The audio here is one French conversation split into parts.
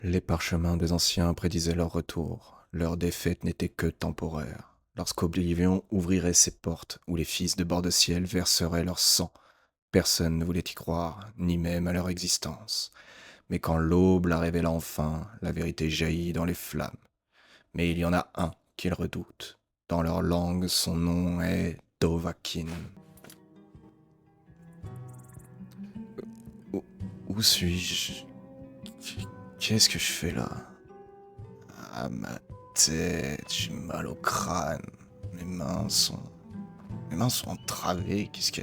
Les parchemins des anciens prédisaient leur retour. Leur défaite n'était que temporaire. Lorsqu'Oblivion ouvrirait ses portes, où les fils de Bord-de-Ciel verseraient leur sang, personne ne voulait y croire, ni même à leur existence. Mais quand l'aube la révéla enfin, la vérité jaillit dans les flammes. Mais il y en a un qu'ils redoutent. Dans leur langue, son nom est Dovahkiin. Où, où suis-je? Qu'est-ce que je fais là? Ah, ma tête, j'ai mal au crâne. Mes mains sont... Mes mains sont entravées, qu'est-ce que...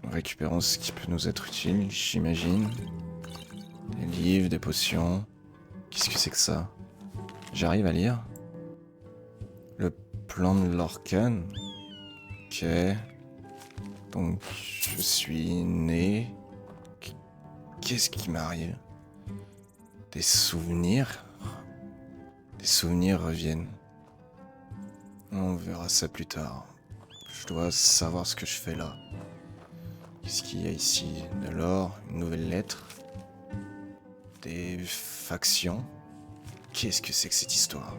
Récupérons ce qui peut nous être utile, j'imagine. Des livres, des potions... Qu'est-ce que c'est que ça? J'arrive à lire. Le plan de l'Orcan. Ok. Donc, je suis né... Qu'est-ce qui m'arrive? Des souvenirs? Des souvenirs reviennent. On verra ça plus tard. Je dois savoir ce que je fais là. Qu'est-ce qu'il y a ici? De l'or, une nouvelle lettre, des factions. Qu'est-ce que c'est que cette histoire?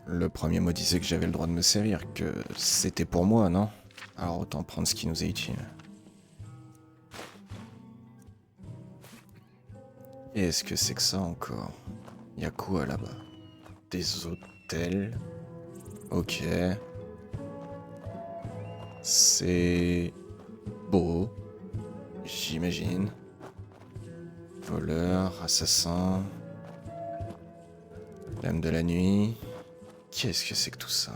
Le premier mot disait que j'avais le droit de me servir, que c'était pour moi, non? Alors autant prendre ce qui nous est utile. Qu'est-ce que c'est que ça encore? Y a quoi là-bas? Des hôtels. Ok. C'est beau, j'imagine. Voleur, assassin, l'âme de la nuit. Qu'est-ce que c'est que tout ça?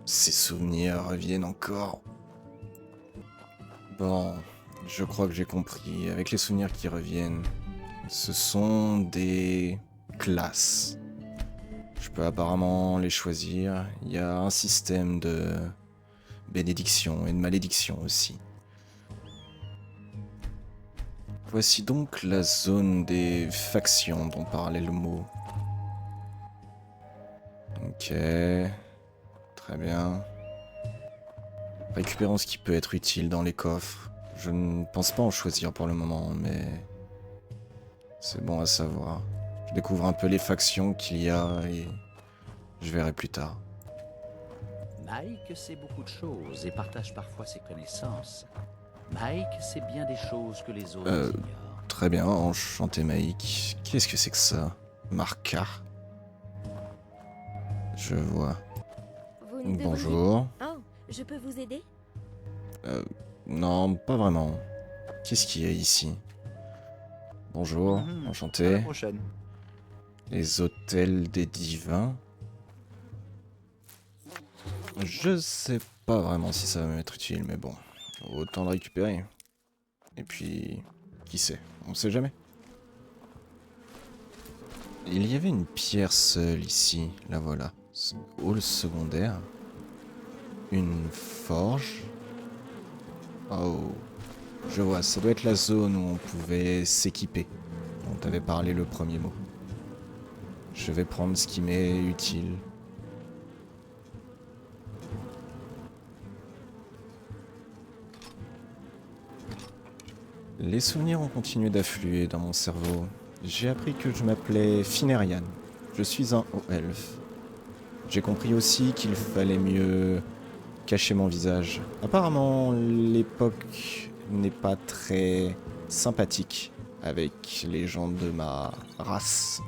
Ces souvenirs reviennent encore. Bon, je crois que j'ai compris. Avec les souvenirs qui reviennent, ce sont des classes. Je peux apparemment les choisir. Il y a un système de bénédiction et de malédiction aussi. Voici donc la zone des factions dont parlait le mot. Ok, très bien. Récupérons ce qui peut être utile dans les coffres. Je ne pense pas en choisir pour le moment, mais c'est bon à savoir. Je découvre un peu les factions qu'il y a et je verrai plus tard. Mike sait beaucoup de choses et partage parfois ses connaissances. Mike sait bien des choses que les autres ignorent. Très bien, enchanté Maïk. Qu'est-ce que c'est que ça? Marca. Je vois. Vous ne devriez... Bonjour. Oh, je peux vous aider? Non, pas vraiment. Qu'est-ce qu'il y a ici? Bonjour, À la enchanté. prochaine. Les hôtels des divins. Je sais pas vraiment si ça va m'être utile, mais bon. Autant le récupérer. Et puis, qui sait? On sait jamais. Il y avait une pierre seule ici, la voilà. Hall secondaire. Une forge. Oh, je vois, ça doit être la zone où on pouvait s'équiper, dont t'avais parlé le premier mot. Je vais prendre ce qui m'est utile. Les souvenirs ont continué d'affluer dans mon cerveau. J'ai appris que je m'appelais Finerian. Je suis un haut elfe. J'ai compris aussi qu'il fallait mieux cacher mon visage. Apparemment, l'époque n'est pas très sympathique avec les gens de ma race.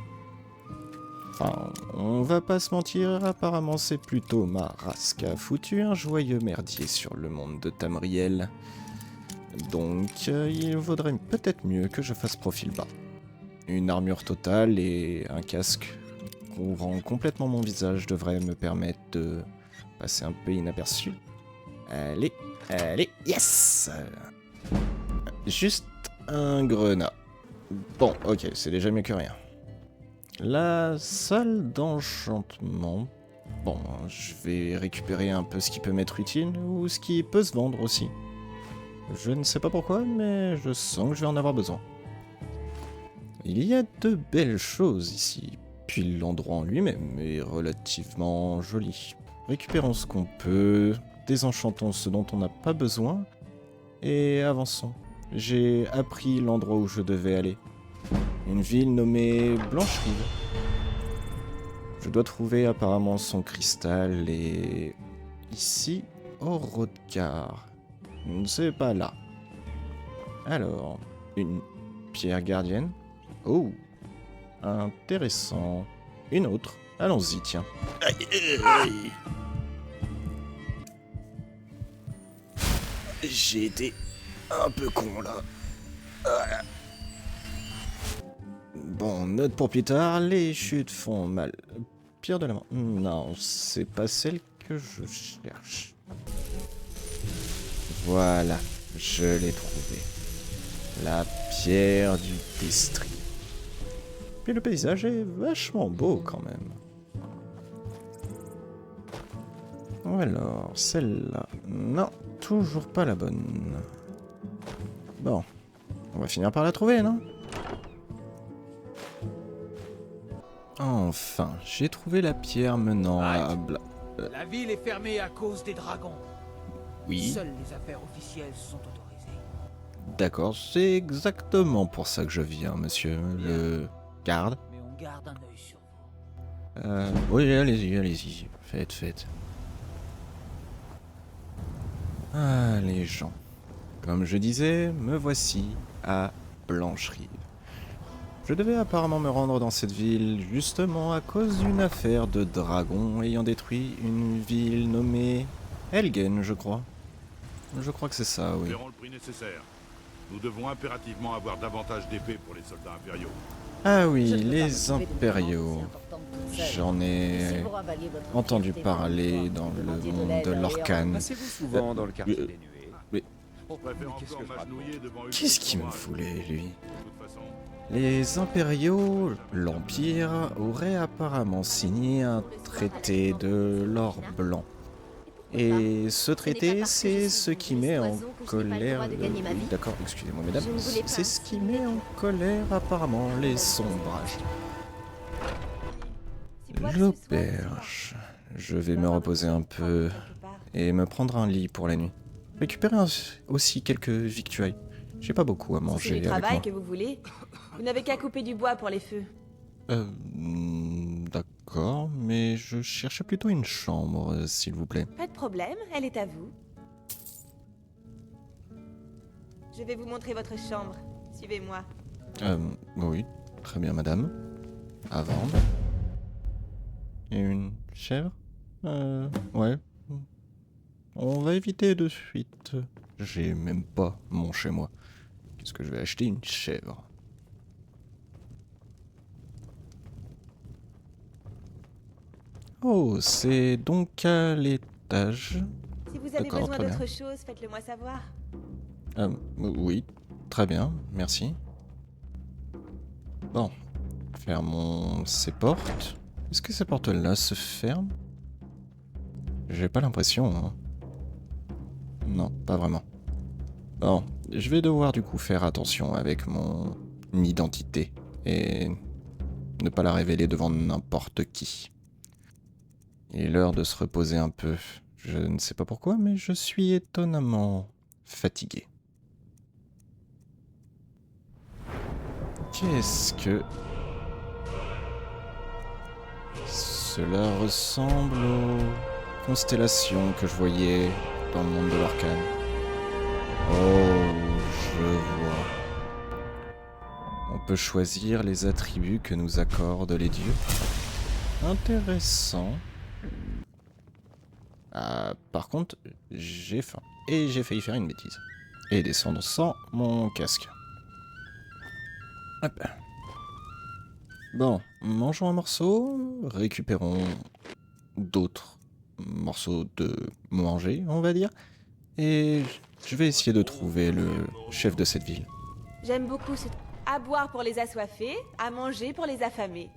Enfin, on va pas se mentir, apparemment c'est plutôt ma race qui a foutu un joyeux merdier sur le monde de Tamriel. Donc, il vaudrait peut-être mieux que je fasse profil bas. Une armure totale et un casque couvrant complètement mon visage devrait me permettre de passer un peu inaperçu. Allez, allez, yes! Juste un grenat. Bon, ok, c'est déjà mieux que rien. La salle d'enchantement. Bon, je vais récupérer un peu ce qui peut m'être utile ou ce qui peut se vendre aussi. Je ne sais pas pourquoi, mais je sens que je vais en avoir besoin. Il y a de belles choses ici, puis l'endroit en lui-même est relativement joli. Récupérons ce qu'on peut, désenchantons ce dont on n'a pas besoin, et avançons. J'ai appris l'endroit où je devais aller. Une ville nommée Blancherive. Je dois trouver apparemment son cristal et... Ici, Orodgar. C'est pas là. Alors, une pierre gardienne. Oh, intéressant. Une autre. Allons-y, tiens. Aïe, aïe. J'ai été un peu con là. Ah. Bon, note pour plus tard, les chutes font mal. Pierre de la main. Non, c'est pas celle que je cherche. Voilà, je l'ai trouvée. La pierre du Destri. Puis le paysage est vachement beau quand même. Ou alors, celle-là. Non, toujours pas la bonne. Bon, on va finir par la trouver, non? Enfin, j'ai trouvé la pierre menant à... La ville est fermée à cause des dragons. Oui. Seules les affaires officielles sont autorisées. D'accord, c'est exactement pour ça que je viens, monsieur le garde. Mais on garde un œil sur vous. Oui, allez-y. Faites. Ah, les gens. Comme je disais, me voici à Blancherive. Je devais apparemment me rendre dans cette ville justement à cause d'une affaire de dragons ayant détruit une ville nommée Helgen, je crois. Je crois que c'est ça, oui. Nous verrons le prix nécessaire. Nous devons impérativement avoir davantage d'épées pour les soldats impériaux. Ah oui, les impériaux. J'en ai entendu parler dans le monde de l'Orcane. Passez-vous souvent dans le quartier des nuées? Je préfère encore m'agenouiller devant une Qu'est-ce autre qu'il me chorale. voulait, lui? De toute façon, Les impériaux, l'Empire, auraient apparemment signé un traité de l'or blanc. Et ce traité, c'est ce qui met en colère... D'accord, excusez-moi mesdames, Je ne voulais pas. c'est ce qui met en colère apparemment les sombrages. L'auberge. Je vais me reposer un peu et me prendre un lit pour la nuit. Récupérer aussi quelques victuailles. J'ai pas beaucoup à Si c'est manger du avec travail moi. que vous voulez, vous n'avez qu'à couper du bois pour les feux. D'accord, mais je cherchais plutôt une chambre, s'il vous plaît. Pas de problème, elle est à vous. Je vais vous montrer votre chambre. Suivez-moi. Oui, très bien, madame. À vendre. Et une chèvre ouais. On va éviter de suite. J'ai même pas mon chez moi. Qu'est-ce que je vais acheter une chèvre? Oh, c'est donc à l'étage. Si vous avez D'accord, besoin très bien. d'autre chose, faites-le moi savoir. Oui, très bien, merci. Bon, fermons ces portes. Est-ce que ces portes-là se ferment? J'ai pas l'impression, hein. Non, pas vraiment. Bon, je vais devoir du coup faire attention avec mon identité et ne pas la révéler devant n'importe qui. Il est l'heure de se reposer un peu. Je ne sais pas pourquoi, mais je suis étonnamment fatigué. Qu'est-ce que... Cela ressemble aux constellations que je voyais dans le monde de l'Arcane. Oh, je vois. On peut choisir les attributs que nous accordent les dieux. Intéressant. Ah, par contre, j'ai faim. Et j'ai failli faire une bêtise. Et descendre sans mon casque. Hop. Bon, mangeons un morceau, récupérons d'autres morceaux de manger, on va dire. Et je vais essayer de trouver le chef de cette ville. J'aime beaucoup ce... À boire pour les assoiffés, à manger pour les affamés.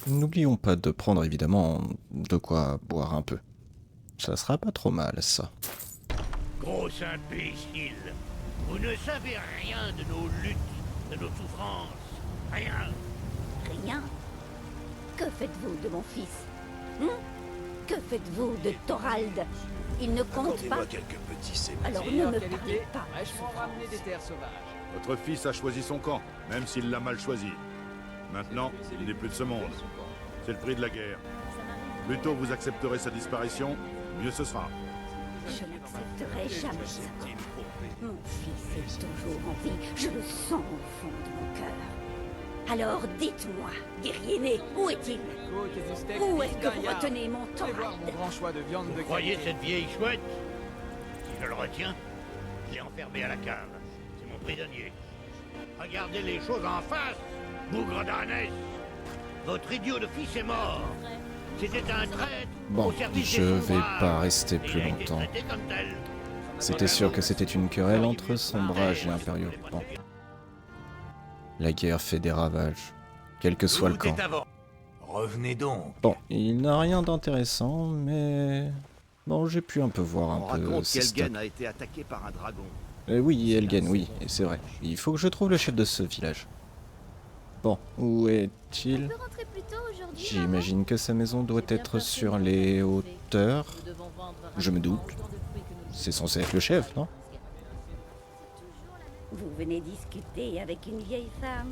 N'oublions pas de prendre évidemment de quoi boire un peu. Ça sera pas trop mal, ça. Gros imbécile, vous ne savez rien de nos luttes, de nos souffrances, rien. Rien. Que faites-vous de mon fils? Que faites-vous de Thorald? Il ne compte pas. Alors ne me parlez pas. ramener des terres sauvages. Votre fils a choisi son camp, même s'il l'a mal choisi. Maintenant, il n'est plus de ce monde. C'est le prix de la guerre. Plus tôt vous accepterez sa disparition, mieux ce sera. Je n'accepterai jamais ça. Mon fils est toujours en vie. Je le sens au fond de mon cœur. Alors dites-moi, guerrier né, où est-il? Où est-ce que vous retenez mon Thorald? Mon grand choix de viande de Croyez cette vieille chouette? Si je le retiens, je l'ai enfermé à la cave. C'est mon prisonnier. Regardez les choses en face, bougre d'ânesse. Votre idiot de fils est mort. C'était un traître. Bon, je vais pas rester plus longtemps. C'était sûr que c'était une querelle entre Sombrage et Impériaux. Bon. La guerre fait des ravages, quel que soit le camp. Revenez donc. Bon, il n'a rien d'intéressant, mais... Bon, j'ai pu un peu voir un peu ses stocks. a été attaqué par un dragon. Oui, Elgen, oui, c'est vrai. Il faut que je trouve le chef de ce village. Bon, où est-il? J'imagine que sa maison doit être sur les hauteurs. Je me doute. C'est censé être le chef, non? Vous venez discuter avec une vieille femme,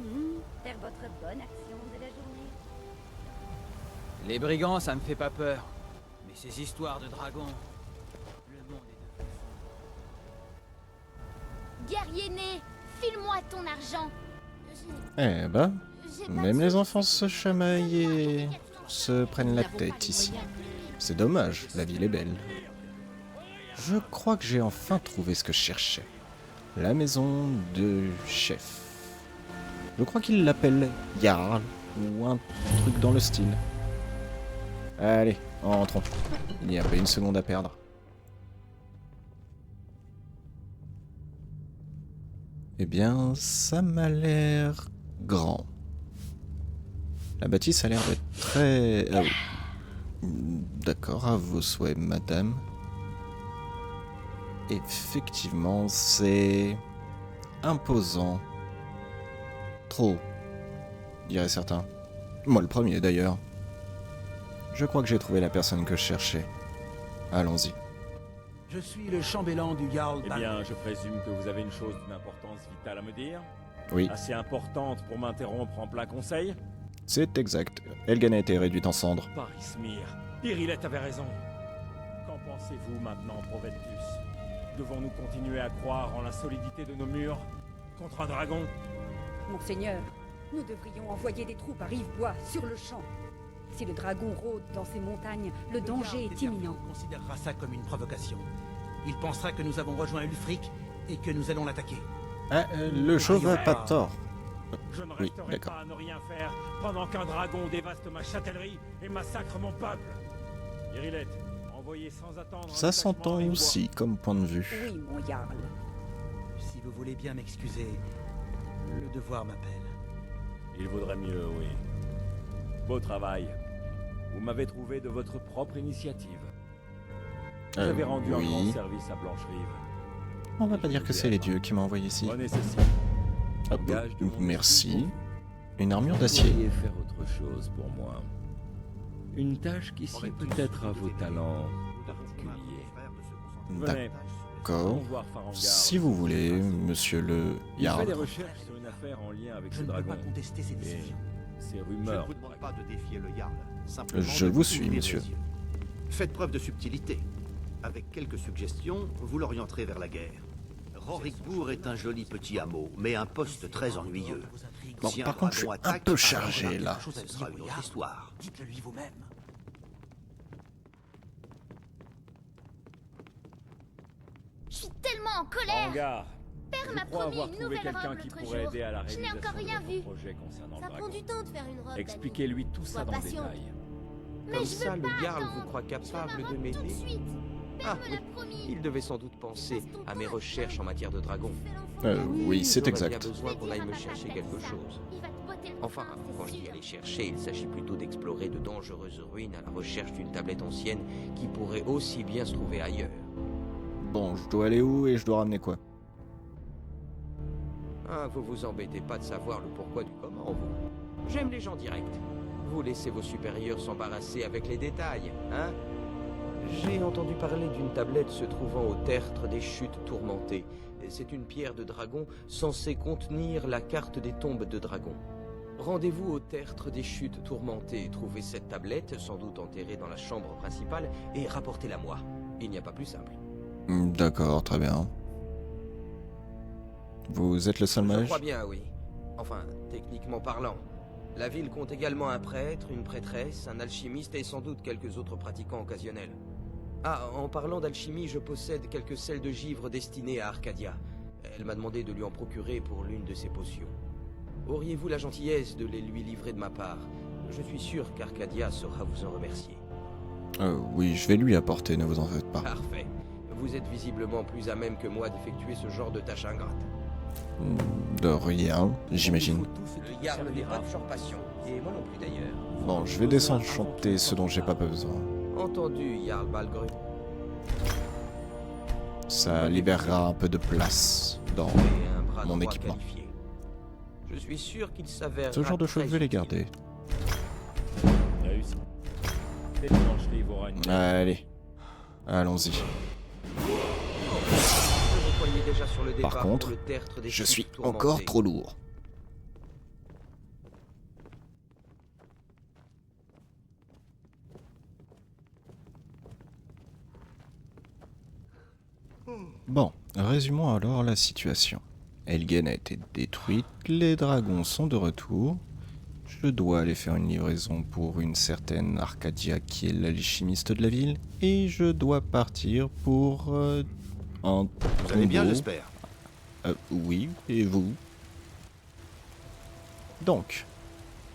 faire votre bonne action de la journée. Les brigands, ça me fait pas peur. Mais ces histoires de dragons... Le monde est Guerrier né, file-moi ton argent. Eh ben, même les enfants se chamaillent et se prennent la tête ici. C'est dommage, la ville est belle. Je crois que j'ai enfin trouvé ce que je cherchais. La maison de chef. Je crois qu'il l'appelle Jarl, ou un truc dans le style. Allez, entrons. Il n'y a pas une seconde à perdre. Eh bien, ça m'a l'air grand. La bâtisse a l'air d'être très... Ah oui. D'accord, à vos souhaits, madame. Effectivement, c'est... imposant. Trop, diraient certains. Moi le premier, d'ailleurs. Je crois que j'ai trouvé la personne que je cherchais. Allons-y. Je suis le chambellan du Jarl. Eh bien, je présume que vous avez une chose d'une importance vitale à me dire. Oui. Assez importante pour m'interrompre en plein conseil. C'est exact. Elgen a été réduite en cendres. Parismir, Irilette avait raison. Qu'en pensez-vous maintenant, Proventus? Devons-nous continuer à croire en la solidité de nos murs contre un dragon? Monseigneur, nous devrions envoyer des troupes à Rivebois, sur le champ. Si le dragon rôde dans ces montagnes, le danger est imminent. Il considérera ça comme une provocation. Il pensera que nous avons rejoint Ulfric et que nous allons l'attaquer. Ah, le chauve a pas tort. Je ne Oui, resterai d'accord. pas à ne rien faire pendant qu'un dragon dévaste ma châtellerie et massacre mon peuple. Irilette, envoyez sans attendre... Ça s'entend aussi comme point de vue. Oui, mon Jarl. Si vous voulez bien m'excuser, le devoir m'appelle. Il vaudrait mieux, oui. Beau travail. Vous m'avez trouvé de votre propre initiative. J'avais rendu un grand service à Blancherive. On va pas dire que c'est les dieux qui m'ont envoyé ici. Hop, merci. Une armure d'acier. Vous pourriez faire autre chose pour moi. Une tâche qui sied peut-être à vos talents particuliers. D'accord. Si vous voulez, monsieur le Il fait Jarl. des recherches sur une affaire en lien avec ce Je ne peux dragon. pas contester ces décisions. Ces rumeurs. Je ne vous demande pas de défier le Jarl. Simplement Je de vous suis, ouvrir monsieur. les yeux. Faites preuve de subtilité. Avec quelques suggestions, vous l'orienterez vers la guerre. Rorikbourg est un joli petit hameau, mais un poste très ennuyeux. Bon, Si par contre, je suis dragon un attaque, peu alors chargé, quelque là. chose, ce sera une autre histoire. Dites-le lui vous-même. Je suis tellement en colère. Hangar. Père Je m'a crois promis avoir une trouvé nouvelle quelqu'un robe qui l'autre pourrait jour. aider à la Je n'ai réalisation encore de rien votre vu. projet concernant Ça le prend dragon. du temps de faire une robe. Expliquez-lui tout ça dans le patient. détail. Mais Comme je ça, veux le pas Jarl vous attendre. croit Je veux ma capable de robe tout de m'aider? suite. Père Ah me oui, l'a promis. il devait sans doute penser à mes recherches en matière de dragon. Oui, c'est J'aurais exact. bien besoin qu'on aille me chercher quelque chose. Enfin, quand je dis aller chercher, il s'agit plutôt d'explorer de dangereuses ruines à la recherche d'une tablette ancienne qui pourrait aussi bien se trouver ailleurs. Bon, je dois aller où et je dois ramener quoi? Ah, vous vous embêtez pas de savoir le pourquoi du comment, vous. J'aime les gens directs. Vous laissez vos supérieurs s'embarrasser avec les détails, hein? J'ai entendu parler d'une tablette se trouvant au tertre des chutes tourmentées. C'est une pierre de dragon censée contenir la carte des tombes de dragons. Rendez-vous au tertre des chutes tourmentées, trouvez cette tablette, sans doute enterrée dans la chambre principale, et rapportez-la moi. Il n'y a pas plus simple. D'accord, très bien. Vous êtes le seul mage? Je crois bien, oui. Enfin, techniquement parlant. La ville compte également un prêtre, une prêtresse, un alchimiste et sans doute quelques autres pratiquants occasionnels. Ah, en parlant d'alchimie, je possède quelques sels de givre destinés à Arcadia. Elle m'a demandé de lui en procurer pour l'une de ses potions. Auriez-vous la gentillesse de les lui livrer de ma part? Je suis sûr qu'Arcadia saura vous en remercier. Oui, je vais lui apporter, ne vous en faites pas. Parfait. Vous êtes visiblement plus à même que moi d'effectuer ce genre de tâche ingrate. De rien, j'imagine. Le Jarl n'est pas de usurpation, et moi non plus d'ailleurs. Bon, je vais désenchanter ce dont j'ai pas besoin. Entendu, Jarl Balgruuf. Ça libérera un peu de place dans mon équipement. Je suis sûr qu'il s'avère. Ce genre de choses, je vais les garder. Réussi. Allez, allons-y. Par contre, je suis encore trop lourd. Bon, résumons alors la situation. Helgen a été détruite, les dragons sont de retour. Je dois aller faire une livraison pour une certaine Arcadia qui est l'alchimiste de la ville. Et je dois partir pour un... Vous allez bien, j'espère. Oui, et vous? Donc,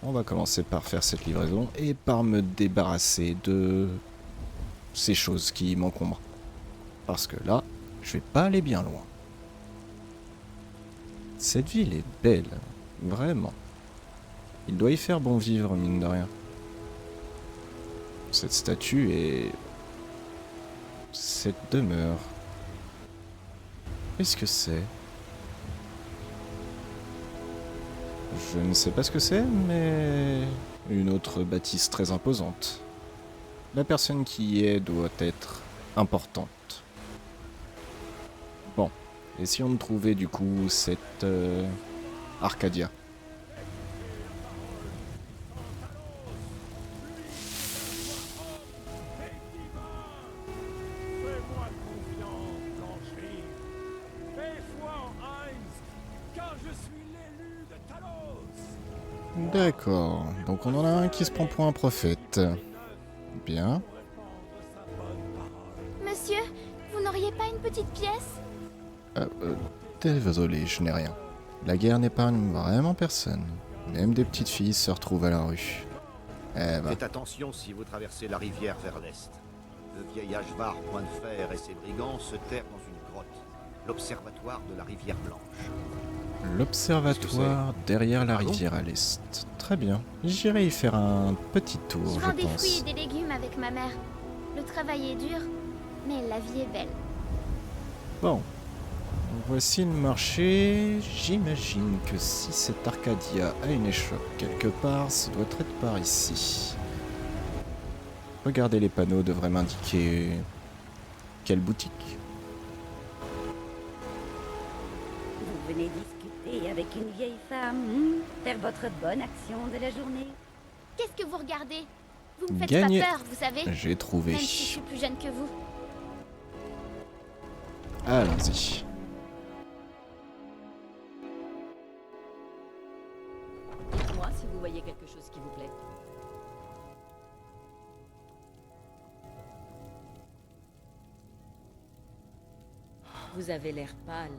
on va commencer par faire cette livraison et par me débarrasser de ces choses qui m'encombrent. Parce que là, je vais pas aller bien loin. Cette ville est belle, vraiment. Il doit y faire bon vivre, mine de rien. Cette statue et... cette demeure. Qu'est-ce que c'est? Je ne sais pas ce que c'est, mais... une autre bâtisse très imposante. La personne qui y est doit être importante. Bon, essayons de trouver du coup cette... Arcadia. D'accord, donc on en a un qui se prend pour un prophète. Bien. Monsieur, vous n'auriez pas une petite pièce? Désolé, je n'ai rien. La guerre n'épargne vraiment personne. Même des petites filles se retrouvent à la rue. Faites attention si vous traversez la rivière vers l'est. Le vieil Ashvar Point de Fer et ses brigands se terrent dans une grotte, l'observatoire de la rivière Blanche. L'observatoire derrière la rivière à l'est. Très bien. J'irai y faire un petit tour, Je je vends des pense. fruits et des légumes avec ma mère. Le travail est dur, mais la vie est belle. Bon. Voici le marché. J'imagine que si cette Arcadia a une échoppe quelque part, ça doit être par ici. Regardez, les panneaux devraient m'indiquer quelle boutique. Vous venez discuter avec une vieille femme, faire votre bonne action de la journée. Qu'est-ce que vous regardez? Vous me faites Gagné. pas peur, vous savez. J'ai trouvé. Même si je suis plus jeune que vous. Allons-y. Dites-moi si vous voyez quelque chose qui vous plaît. Vous avez l'air pâle.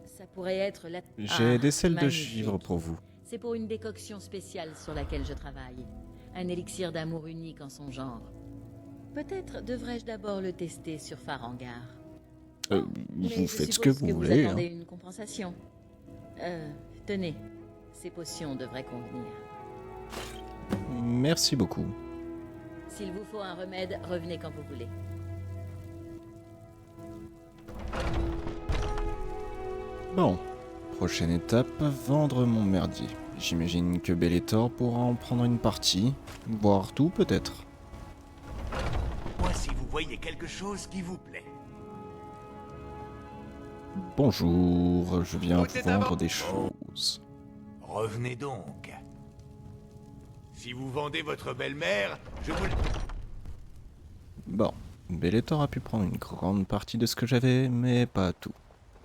Ça pourrait être la... J'ai des sels de magnifique. givre pour vous. C'est pour une décoction spéciale sur laquelle je travaille. Un élixir d'amour unique en son genre. Peut-être devrais-je d'abord le tester sur Farangar. Vous Mais faites je ce que suppose vous voulez. attendez une compensation. Tenez, ces potions devraient convenir. Merci beaucoup. S'il vous faut un remède, revenez quand vous voulez. Bon, prochaine étape, vendre mon merdier. J'imagine que Bellator pourra en prendre une partie, voire tout peut-être. Moi, si vous voyez quelque chose qui vous plaît. Bonjour, je viens Tout est vous vendre avant. des choses. Revenez donc. Si vous vendez votre belle-mère, je vous... Bon, Bellator a pu prendre une grande partie de ce que j'avais, mais pas tout.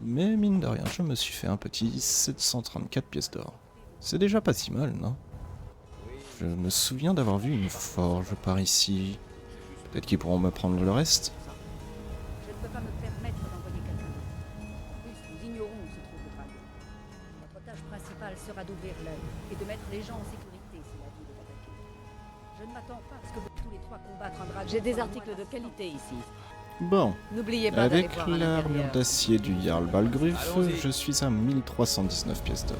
Mais mine de rien, je me suis fait un petit 734 pièces d'or. C'est déjà pas si mal, non? Je me souviens d'avoir vu une forge par ici. Peut-être qu'ils pourront me prendre le reste? Je ne peux pas me permettre d'envoyer quelqu'un d'autre. En plus, nous ignorons où se trouve le dragon. Notre tâche principale sera d'ouvrir l'œil et de mettre les gens en sécurité si la ville est attaquée. Je ne m'attends pas à ce que vous tous les trois combattre un dragon. J'ai des articles de qualité ici. Bon, N'oubliez pas d'aller avec voir à l'armure l'intérieur. d'acier du Jarl Balgruf, je suis à 1319 pièces d'or.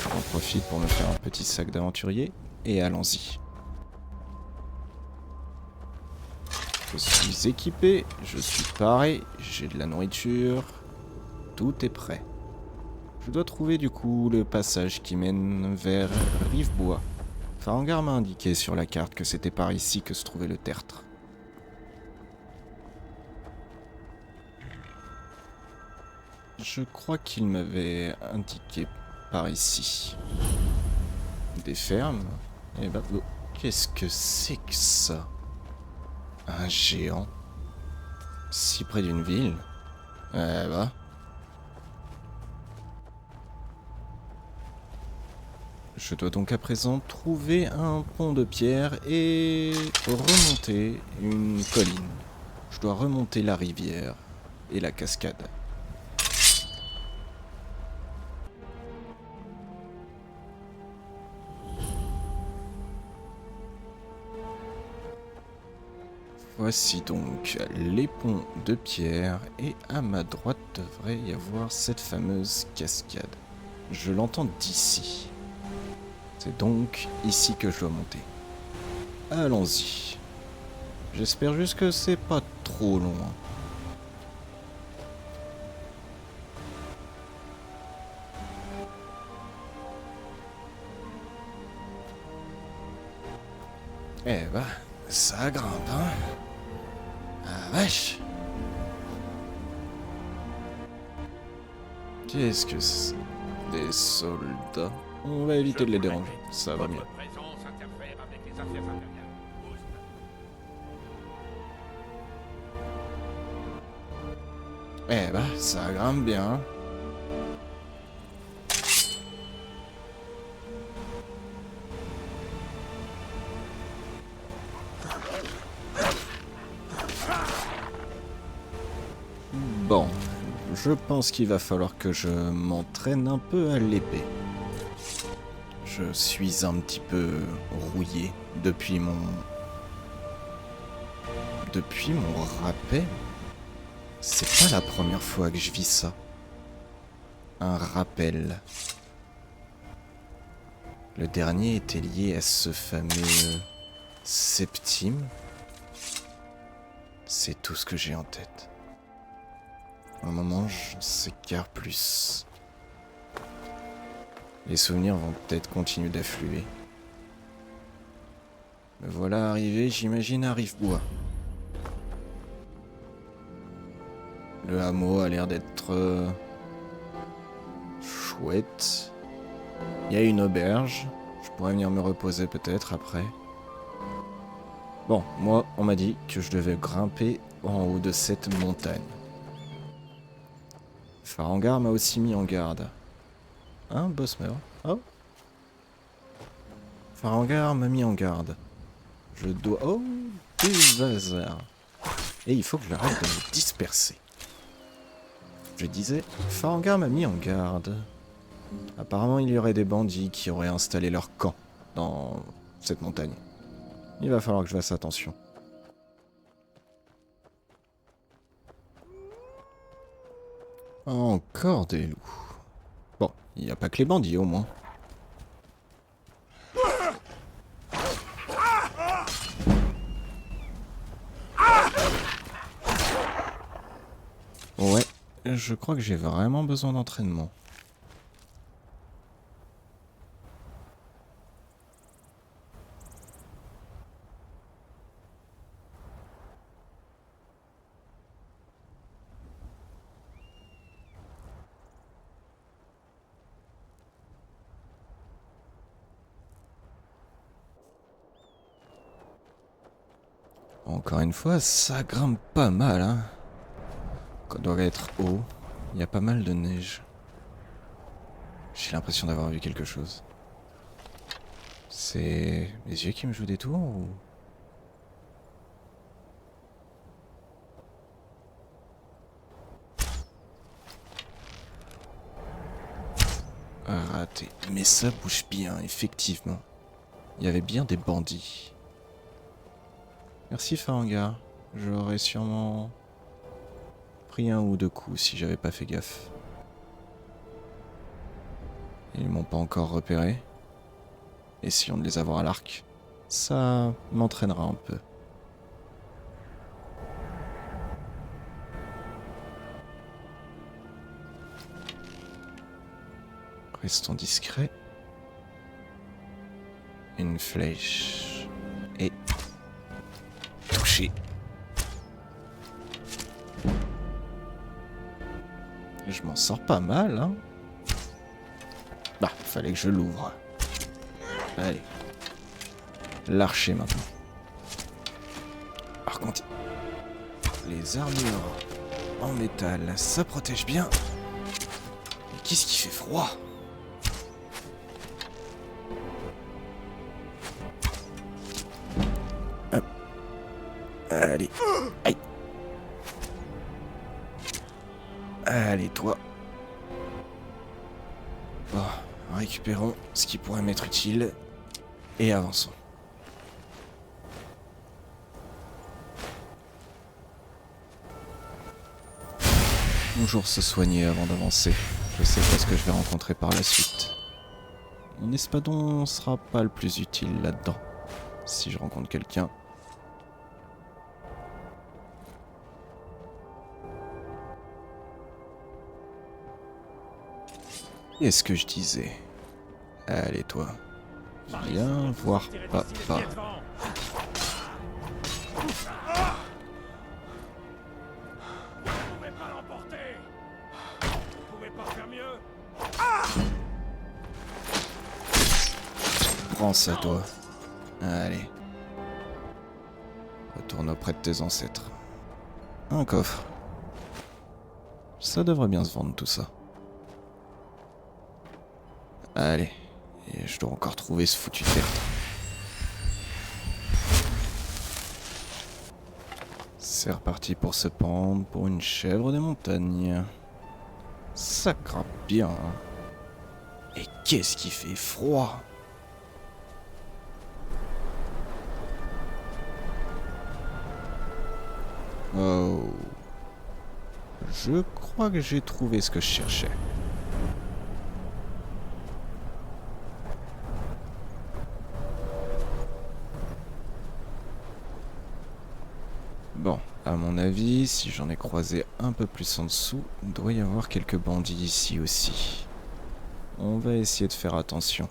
J'en profite pour me faire un petit sac d'aventurier, et allons-y. Je suis équipé, je suis paré, j'ai de la nourriture, tout est prêt. Je dois trouver du coup le passage qui mène vers Rivebois. Farengar m'a indiqué sur la carte que c'était par ici que se trouvait le tertre. Je crois qu'il m'avait indiqué par ici. Des fermes? Eh ben, oh, qu'est-ce que c'est que ça? Un géant? Si près d'une ville? Eh ben. Je dois donc à présent trouver un pont de pierre et remonter une colline. Je dois remonter la rivière et la cascade. Voici donc les ponts de pierre et à ma droite devrait y avoir cette fameuse cascade. Je l'entends d'ici. C'est donc ici que je dois monter. Allons-y. J'espère juste que c'est pas trop loin. Eh bah, ça grimpe, hein. Ah vache! Qu'est-ce que c'est? Des soldats? On va éviter de les déranger, ça va mieux. Votre présence interfère avec les affaires impériales. Eh bah, ça grimpe bien. Bon, je pense qu'il va falloir que je m'entraîne un peu à l'épée. Je suis un petit peu rouillé depuis mon rappel. C'est pas la première fois que je vis ça. Un rappel. Le dernier était lié à ce fameux Septime. C'est tout ce que j'ai en tête. Pour le moment, je ne sais guère plus. Les souvenirs vont peut-être continuer d'affluer. Me voilà arrivé, j'imagine, à Rivebois. Le hameau a l'air d'être chouette. Il y a une auberge. Je pourrais venir me reposer peut-être après. Bon, moi, on m'a dit que je devais grimper en haut de cette montagne. Farengar m'a aussi mis en garde. Hein, boss meurt. Oh. Farengar m'a mis en garde. Je dois... Oh, des hasards. Et il faut que j'arrête de me disperser. Je disais, Farengar m'a mis en garde. Apparemment, il y aurait des bandits qui auraient installé leur camp dans cette montagne. Il va falloir que je fasse attention. Encore des loups. Bon, il n'y a pas que les bandits au moins. Ouais, je crois que j'ai vraiment besoin d'entraînement. Encore une fois, ça grimpe pas mal, hein. Ça doit être haut. Il y a pas mal de neige. J'ai l'impression d'avoir vu quelque chose. C'est mes yeux qui me jouent des tours ou... Raté. Mais ça bouge bien, effectivement. Il y avait bien des bandits. Merci Farengar. J'aurais sûrement pris un ou deux coups si j'avais pas fait gaffe. Ils m'ont pas encore repéré. Essayons de les avoir à l'arc. Ça m'entraînera un peu. Restons discrets. Une flèche. Et... touché. Je m'en sors pas mal, hein. Bah, fallait que je l'ouvre. Allez. L'archer maintenant. Par contre, les armures en métal, ça protège bien. Mais qu'est-ce qui fait froid ? Hop. Allez. Aïe. Allez, toi. Bon, récupérons ce qui pourrait m'être utile. Et avançons. Toujours se soigner avant d'avancer. Je sais pas ce que je vais rencontrer par la suite. Mon espadon sera pas le plus utile là-dedans. Si je rencontre quelqu'un. Qu'est-ce que je disais? Allez toi. Viens voir papa. Prends ça toi. Allez. Retourne auprès de tes ancêtres. Un coffre. Ça devrait bien se vendre tout ça. Allez. Et je dois encore trouver ce foutu tertre. C'est reparti pour se pendre pour une chèvre des montagnes. Ça grimpe bien. Hein. Et qu'est-ce qui fait froid? Oh. Je crois que j'ai trouvé ce que je cherchais. Bon, à mon avis, si j'en ai croisé un peu plus en dessous, il doit y avoir quelques bandits ici aussi. On va essayer de faire attention.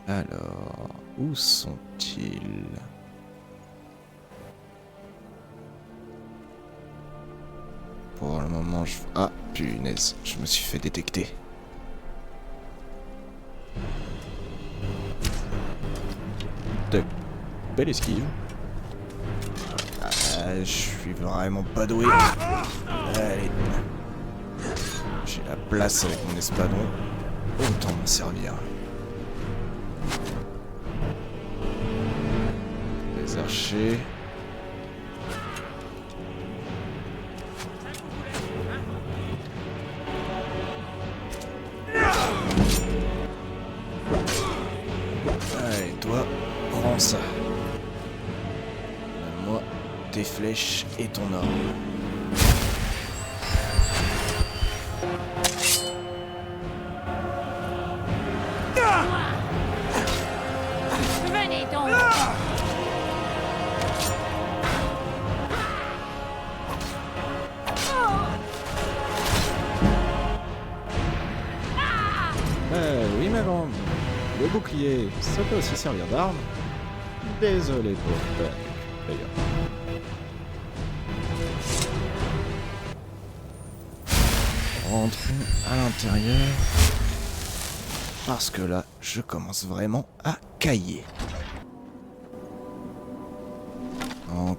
Alors, où sont-ils? Pour le moment, je... Ah, punaise, je me suis fait détecter. Belle esquive. Je suis vraiment pas doué. Allez. J'ai la place avec mon espadon. Autant m'en servir. Les archers. Allez, toi, prends ça. Moi, tes flèches et ton or. Venez donc. Oui, ma grande. Le bouclier, ça peut aussi servir d'arme. Désolé pour ta nuque, d'ailleurs. Rentrons à l'intérieur. Parce que là, je commence vraiment à cailler.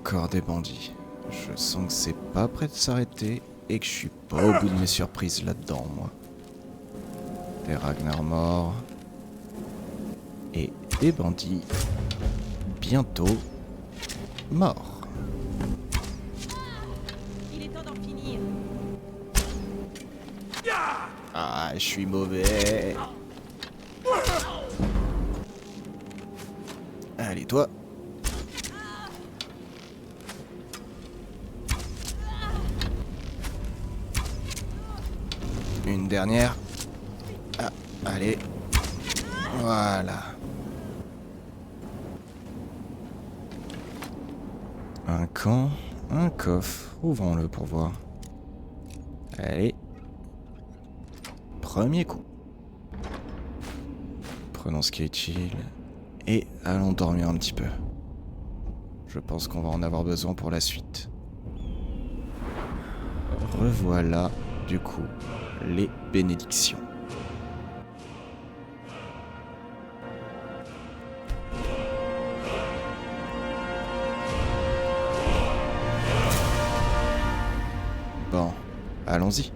Encore des bandits. Je sens que c'est pas prêt de s'arrêter et que je suis pas au bout de mes surprises là-dedans, moi. Des Ragnar morts. Et des bandits bientôt morts. Il est temps d'en finir. Ah, je suis mauvais. Allez, toi. Une dernière. Ah, allez. Voilà. Un camp, un coffre. Ouvrons-le pour voir. Allez. Premier coup. Prenons ce qui est utile. Et allons dormir un petit peu. Je pense qu'on va en avoir besoin pour la suite. Revoilà, du coup, les bénédictions. Bon, allons-y.